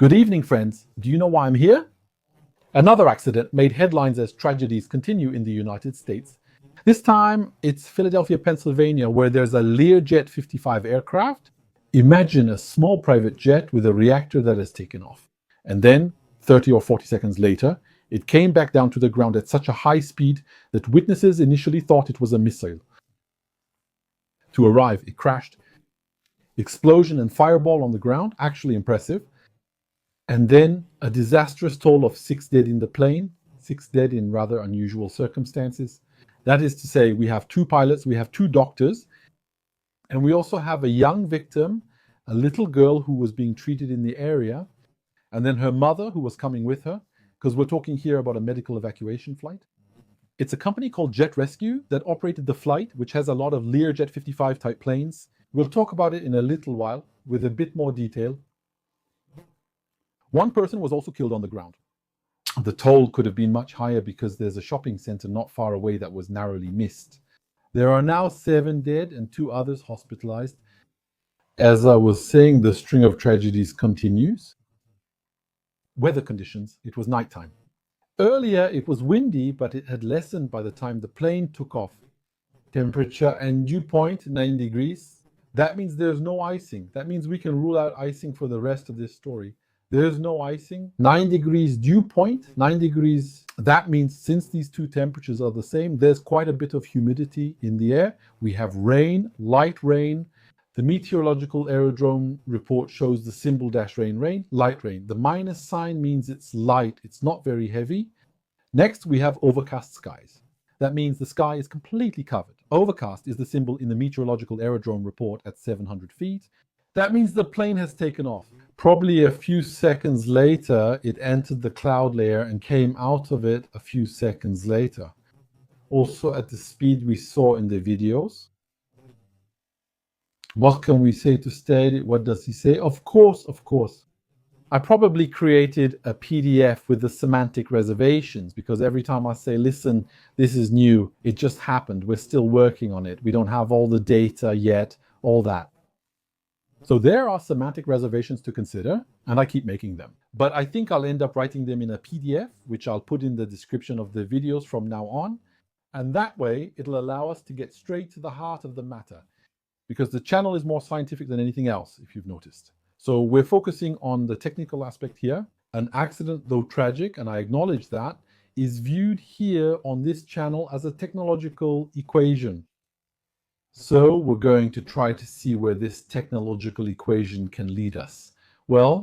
Good evening, friends. Do you know why I'm here? Another accident made headlines as tragedies continue in the United States. This time, it's Philadelphia, Pennsylvania, where there's a Learjet 55 aircraft. Imagine a small private jet with a reactor that has taken off. And then, 30 or 40 seconds later, it came back down to the ground at such a high speed that witnesses initially thought it was a missile. To arrive, it crashed. Explosion and fireball on the ground, actually impressive. And then a disastrous toll of 6 dead in the plane, 6 dead in rather unusual circumstances. That is to say, we have 2 pilots, we have 2 doctors, and we also have a young victim, a little girl who was being treated in the area, and then her mother who was coming with her, because we're talking here about a medical evacuation flight. It's a company called Jet Rescue that operated the flight, which has a lot of Learjet 55 type planes. We'll talk about it in a little while with a bit more detail. One person was also killed on the ground. The toll could have been much higher because there's a shopping center not far away that was narrowly missed. There are now 7 dead and 2 others hospitalized. As I was saying, the string of tragedies continues. Weather conditions, it was nighttime. Earlier it was windy, but it had lessened by the time the plane took off. Temperature and dew point 9 degrees. That means there's no icing. That means we can rule out icing for the rest of this story. There's no icing. 9 degrees dew point, 9 degrees. That means since these 2 temperatures are the same, there's quite a bit of humidity in the air. We have rain, light rain. The meteorological aerodrome report shows the symbol -rain, rain, light rain. The minus sign means it's light, it's not very heavy. Next, we have overcast skies. That means the sky is completely covered. Overcast is the symbol in the meteorological aerodrome report at 700 feet. That means the plane has taken off. Probably a few seconds later, it entered the cloud layer and came out of it a few seconds later. Also at the speed we saw in the videos. What can we say to state it? What does he say? Of course. I probably created a PDF with the semantic reservations because every time I say, listen, this is new, it just happened, we're still working on it, we don't have all the data yet, all that. So there are semantic reservations to consider, and I keep making them. But I think I'll end up writing them in a PDF, which I'll put in the description of the videos from now on. And that way, it'll allow us to get straight to the heart of the matter, because the channel is more scientific than anything else, if you've noticed. So we're focusing on the technical aspect here. An accident, though tragic, and I acknowledge that, is viewed here on this channel as a technological equation. So we're going to try to see where this technological equation can lead us. Well,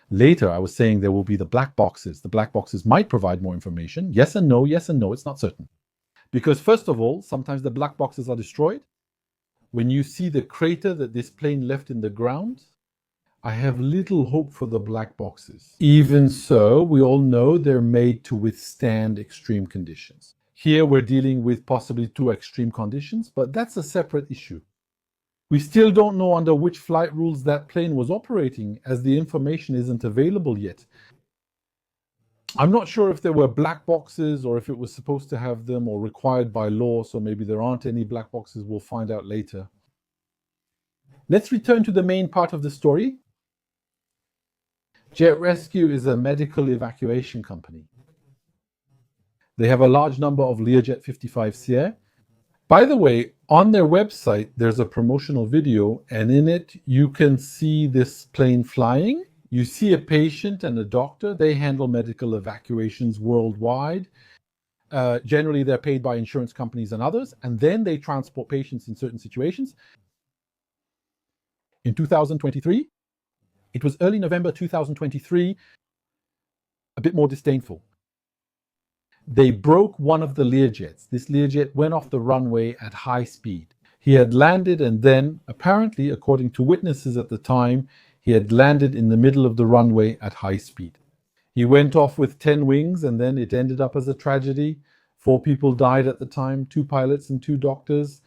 later I was saying there will be the black boxes. The black boxes might provide more information. Yes and no, it's not certain. Because first of all, sometimes the black boxes are destroyed. When you see the crater that this plane left in the ground, I have little hope for the black boxes. Even so, we all know they're made to withstand extreme conditions. Here we're dealing with possibly 2 extreme conditions, but that's a separate issue. We still don't know under which flight rules that plane was operating, as the information isn't available yet. I'm not sure if there were black boxes or if it was supposed to have them or required by law, so maybe there aren't any black boxes. We'll find out later. Let's return to the main part of the story. Jet Rescue is a medical evacuation company. They have a large number of Learjet 55s here. By the way, on their website, there's a promotional video, and in it, you can see this plane flying. You see a patient and a doctor. They handle medical evacuations worldwide. Generally, they're paid by insurance companies and others, and then they transport patients in certain situations. In 2023, it was early November 2023, a bit more disdainful. They broke one of the Learjets. This Learjet went off the runway at high speed. He had landed and then, apparently, according to witnesses at the time, he had landed in the middle of the runway at high speed. He went off with 10 wings and then it ended up as a tragedy. 4 people died at the time, 2 pilots and 2 doctors.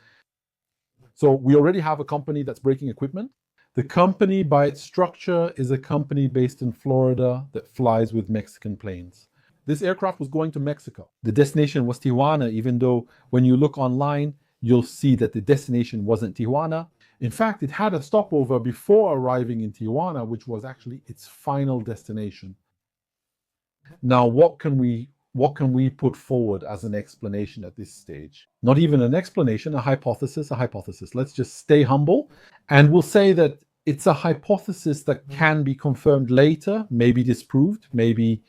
So we already have a company that's breaking equipment. The company, by its structure, is a company based in Florida that flies with Mexican planes. This aircraft was going to Mexico. The destination was Tijuana, even though when you look online, you'll see that the destination wasn't Tijuana. In fact, it had a stopover before arriving in Tijuana, which was actually its final destination. Now, what can we put forward as an explanation at this stage? Not even an explanation, a hypothesis, a hypothesis. Let's just stay humble, and we'll say that it's a hypothesis that can be confirmed later, maybe disproved, maybe.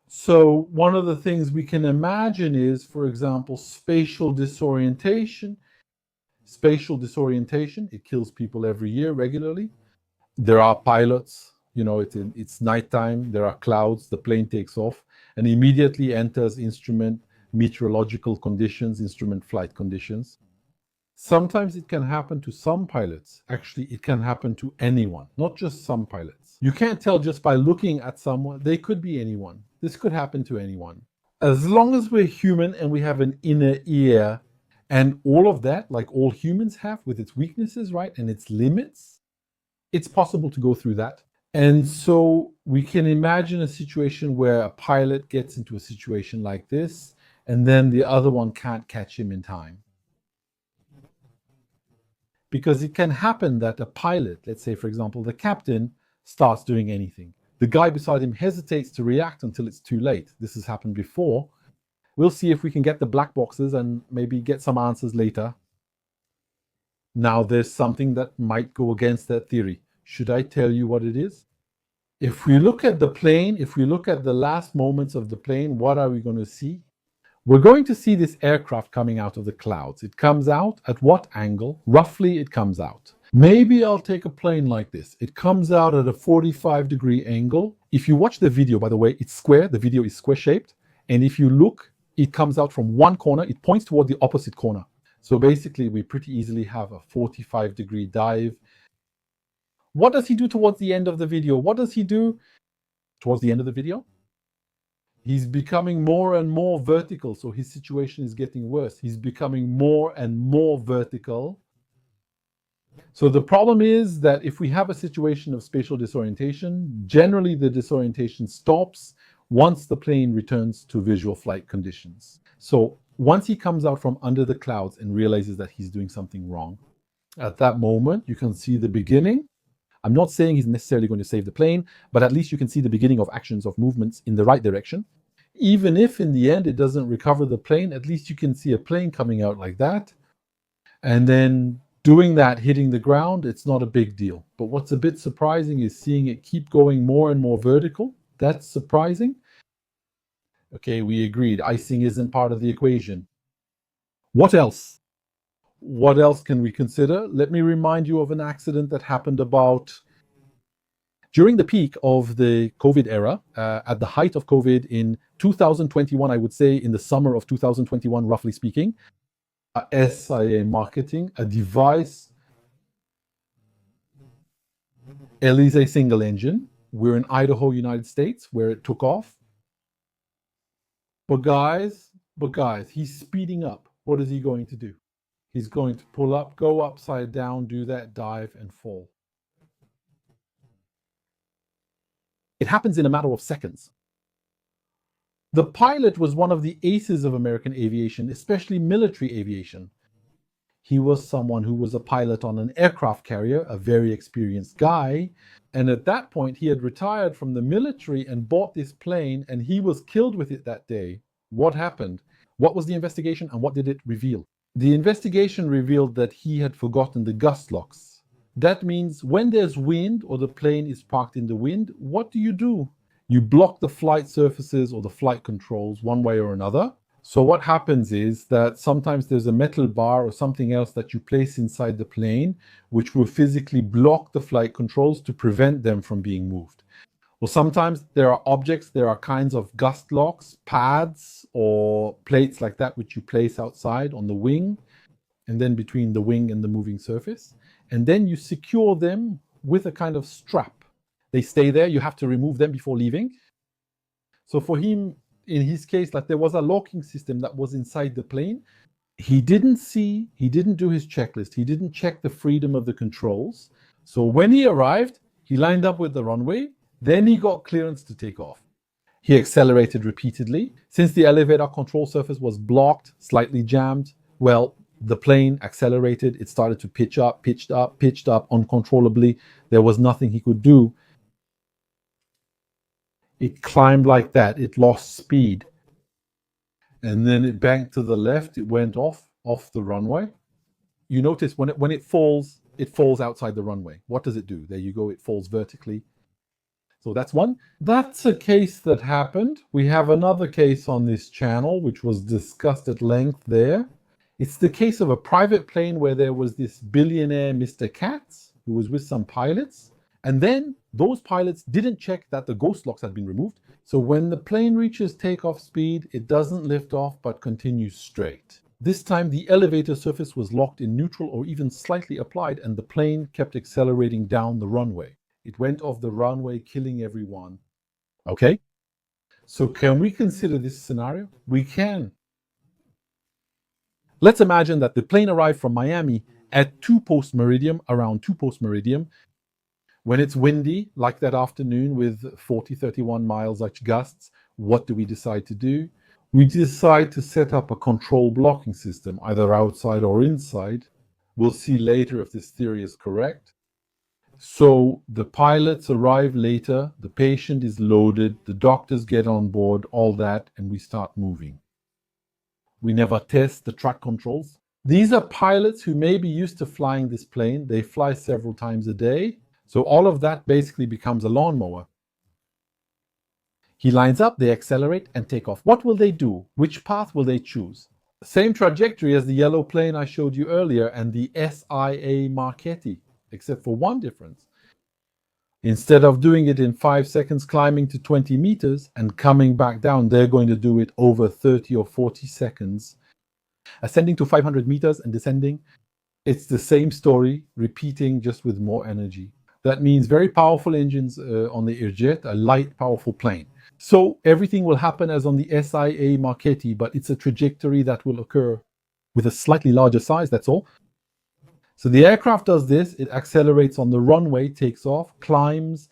So one of the things we can imagine is, for example, spatial disorientation. Spatial disorientation, it kills people every year regularly. There are pilots, it's nighttime, there are clouds, the plane takes off and immediately enters instrument meteorological conditions, instrument flight conditions. Sometimes it can happen to some pilots. Actually, it can happen to anyone, not just some pilots. You can't tell just by looking at someone. They could be anyone. This could happen to anyone. As long as we're human and we have an inner ear and all of that, like all humans have, with its weaknesses, right, and its limits, it's possible to go through that. And so we can imagine a situation where a pilot gets into a situation like this, and then the other one can't catch him in time. Because it can happen that a pilot, let's say, for example, the captain, starts doing anything. The guy beside him hesitates to react until it's too late. This has happened before. We'll see if we can get the black boxes and maybe get some answers later. Now, there's something that might go against that theory. Should I tell you what it is? If we look at the plane, if we look at the last moments of the plane, what are we going to see? We're going to see this aircraft coming out of the clouds. It comes out at what angle? Roughly, it comes out. Maybe I'll take a plane like this. It comes out at a 45-degree angle. If you watch the video, by the way, it's square. The video is square-shaped. And if you look, it comes out from one corner. It points toward the opposite corner. So basically, we pretty easily have a 45-degree dive. What does he do towards the end of the video? What does he do towards the end of the video? He's becoming more and more vertical. So his situation is getting worse. He's becoming more and more vertical. So the problem is that if we have a situation of spatial disorientation, generally the disorientation stops once the plane returns to visual flight conditions. So once he comes out from under the clouds and realizes that he's doing something wrong, at that moment, you can see the beginning. I'm not saying he's necessarily going to save the plane, but at least you can see the beginning of actions, of movements in the right direction. Even if in the end it doesn't recover the plane, at least you can see a plane coming out like that. And then doing that, hitting the ground, it's not a big deal. But what's a bit surprising is seeing it keep going more and more vertical. That's surprising. Okay, we agreed. Icing isn't part of the equation. What else? What else can we consider? Let me remind you of an accident that happened during the peak of the COVID era, at the height of COVID in 2021, I would say in the summer of 2021, roughly speaking. SIA marketing, a device, Elise single engine. We're in Idaho, United States, where it took off. But guys, he's speeding up. What is he going to do? He's going to pull up, go upside down, do that dive, and fall. It happens in a matter of seconds. The pilot was one of the aces of American aviation, especially military aviation. He was someone who was a pilot on an aircraft carrier, a very experienced guy. And at that point, he had retired from the military and bought this plane, and he was killed with it that day. What happened? What was the investigation, and what did it reveal? The investigation revealed that he had forgotten the gust locks. That means when there's wind or the plane is parked in the wind, what do? You block the flight surfaces or the flight controls one way or another. So what happens is that sometimes there's a metal bar or something else that you place inside the plane, which will physically block the flight controls to prevent them from being moved. Well, sometimes there are objects, there are kinds of gust locks, pads, or plates like that, which you place outside on the wing, and then between the wing and the moving surface. And then you secure them with a kind of strap. They stay there, you have to remove them before leaving. So for him, in his case, like there was a locking system that was inside the plane. He didn't do his checklist. He didn't check the freedom of the controls. So when he arrived, he lined up with the runway. Then he got clearance to take off. He accelerated repeatedly. Since the elevator control surface was blocked, slightly jammed, well, The plane accelerated. It started to pitched up uncontrollably. There was nothing he could do. It climbed like that. It lost speed. And then it banked to the left. It went off the runway. You notice when it falls outside the runway. What does it do? There you go. It falls vertically. So that's one. That's a case that happened. We have another case on this channel, which was discussed at length there. It's the case of a private plane where there was this billionaire Mr. Katz who was with some pilots. And then those pilots didn't check that the ghost locks had been removed. So when the plane reaches takeoff speed, it doesn't lift off but continues straight. This time the elevator surface was locked in neutral or even slightly applied, and the plane kept accelerating down the runway. It went off the runway, killing everyone. Okay? So can we consider this scenario? We can. Let's imagine that the plane arrived from Miami at 2 post meridian, around 2 post meridian, when it's windy, like that afternoon with 40, 31 miles gusts. What do we decide to do? We decide to set up a control blocking system, either outside or inside. We'll see later if this theory is correct. So the pilots arrive later, the patient is loaded, the doctors get on board, all that, and we start moving. We never test the track controls. These are pilots who may be used to flying this plane. They fly several times a day. So all of that basically becomes a lawnmower. He lines up, they accelerate and take off. What will they do? Which path will they choose? Same trajectory as the yellow plane I showed you earlier and the SIA Marchetti, except for one difference. Instead of doing it in 5 seconds, climbing to 20 meters and coming back down, they're going to do it over 30 or 40 seconds, ascending to 500 meters and descending. It's the same story, repeating just with more energy. That means very powerful engines on the Airjet, a light, powerful plane. So everything will happen as on the SIA Marchetti, but it's a trajectory that will occur with a slightly larger size, that's all. So the aircraft does this, it accelerates on the runway, takes off, climbs.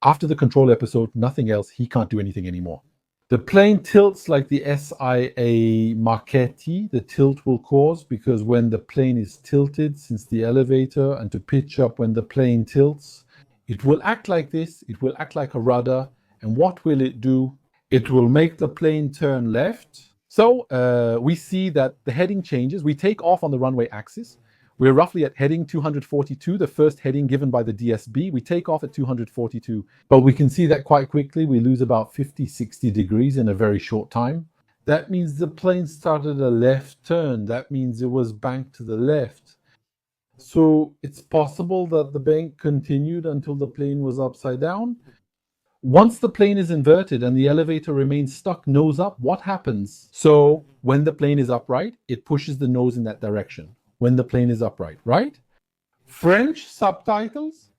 After the control episode, nothing else, he can't do anything anymore. The plane tilts like the SIA Marchetti. The tilt will cause because when the plane is tilted, since the elevator, and to pitch up when the plane tilts, it will act like this, it will act like a rudder. And what will it do? It will make the plane turn left. So we see that the heading changes. We take off on the runway axis. We're roughly at heading 242, the first heading given by the DSB. We take off at 242, but we can see that quite quickly we lose about 50, 60 degrees in a very short time. That means the plane started a left turn. That means it was banked to the left. So it's possible that the bank continued until the plane was upside down. Once the plane is inverted and the elevator remains stuck nose up, what happens? So when the plane is upright, it pushes the nose in that direction. When the plane is upright, right? French subtitles?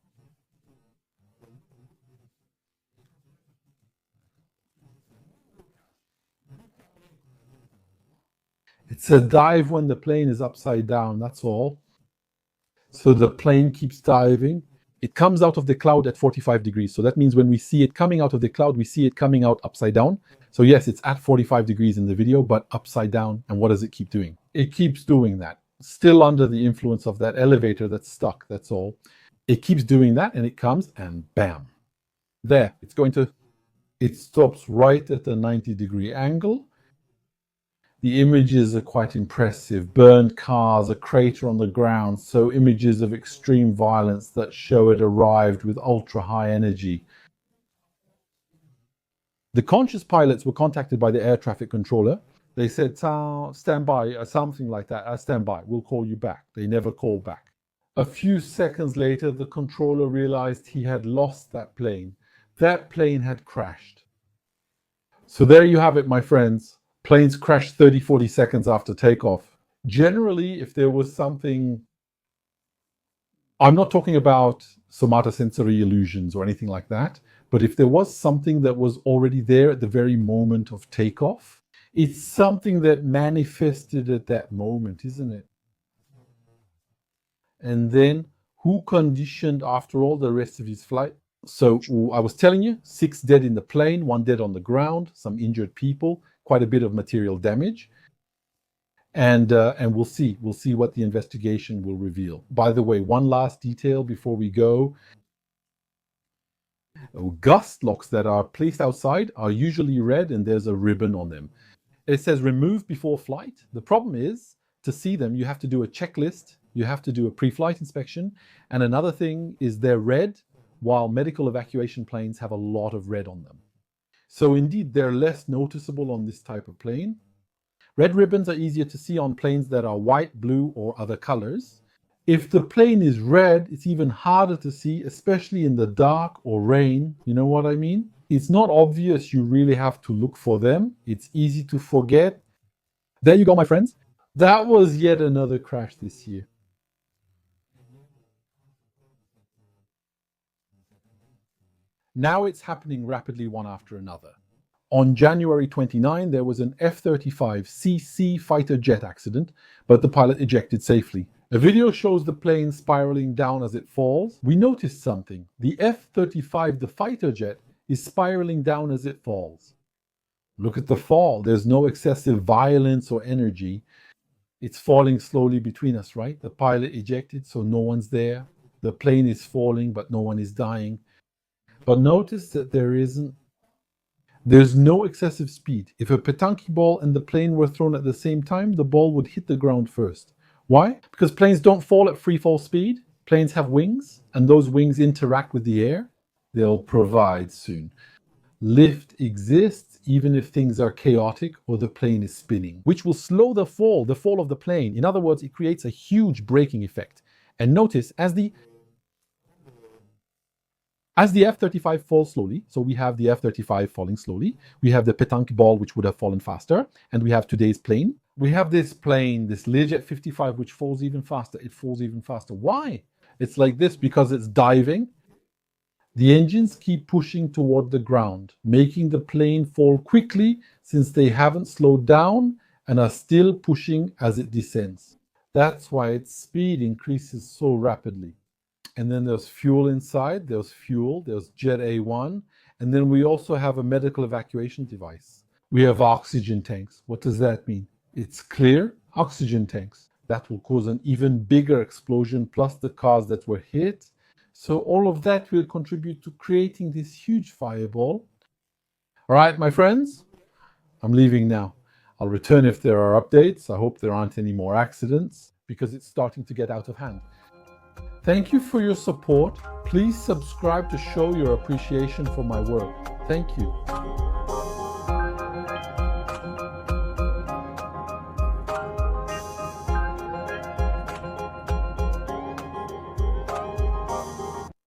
It's a dive when the plane is upside down, that's all. So the plane keeps diving. It comes out of the cloud at 45 degrees. So that means when we see it coming out of the cloud, we see it coming out upside down. So yes, it's at 45 degrees in the video, but upside down. And what does it keep doing? It keeps doing that. Still under the influence of that elevator that's stuck, that's all. It keeps doing that and it comes and bam. There, it stops right at a 90-degree angle. The images are quite impressive. Burned cars, a crater on the ground, so images of extreme violence that show it arrived with ultra-high energy. The conscious pilots were contacted by the air traffic controller. They said, stand by, something like that. Stand by, we'll call you back. They never called back. A few seconds later, the controller realized he had lost that plane. That plane had crashed. So there you have it, my friends. Planes crash 30, 40 seconds after takeoff. Generally, if there was something, I'm not talking about somatosensory illusions or anything like that, but if there was something that was already there at the very moment of takeoff, it's something that manifested at that moment, isn't it? And then who conditioned, after all, the rest of his flight? So I was telling you, 6 dead in the plane, 1 dead on the ground, some injured people, quite a bit of material damage. And we'll see what the investigation will reveal. By the way, one last detail before we go. Gust locks that are placed outside are usually red and there's a ribbon on them. It says remove before flight. The problem is, to see them, you have to do a checklist, you have to do a pre-flight inspection, and another thing is they're red, while medical evacuation planes have a lot of red on them. So indeed, they're less noticeable on this type of plane. Red ribbons are easier to see on planes that are white, blue, or other colors. If the plane is red, it's even harder to see, especially in the dark or rain. You know what I mean? It's not obvious, you really have to look for them. It's easy to forget. There you go, my friends. That was yet another crash this year. Now it's happening rapidly one after another. On January 29, there was an F-35CC fighter jet accident, but the pilot ejected safely. A video shows the plane spiraling down as it falls. We noticed something. The F-35, the fighter jet, is spiraling down as it falls. Look at the fall. There's no excessive violence or energy. It's falling slowly between us, right? The pilot ejected, so no one's there. The plane is falling, but no one is dying. But notice that there's no excessive speed. If a petanque ball and the plane were thrown at the same time, the ball would hit the ground first. Why? Because planes don't fall at free fall speed. Planes have wings, and those wings interact with the air. They'll provide soon. Lift exists even if things are chaotic or the plane is spinning, which will slow the fall of the plane. In other words, it creates a huge braking effect. And notice, as the F-35 falls slowly, so we have the F-35 falling slowly, we have the petanque ball which would have fallen faster, and we have today's plane. We have this plane, this Learjet 55, which falls even faster. It falls even faster. Why? It's like this because it's diving. The engines keep pushing toward the ground, making the plane fall quickly since they haven't slowed down and are still pushing as it descends. That's why its speed increases so rapidly. And then there's fuel inside, there's Jet A1, and then we also have a medical evacuation device. We have oxygen tanks. What does that mean? It's clear oxygen tanks. That will cause an even bigger explosion, plus the cars that were hit. So all of that will contribute to creating this huge fireball. All right, my friends, I'm leaving now. I'll return if there are updates. I hope there aren't any more accidents because it's starting to get out of hand. Thank you for your support. Please subscribe to show your appreciation for my work. Thank you.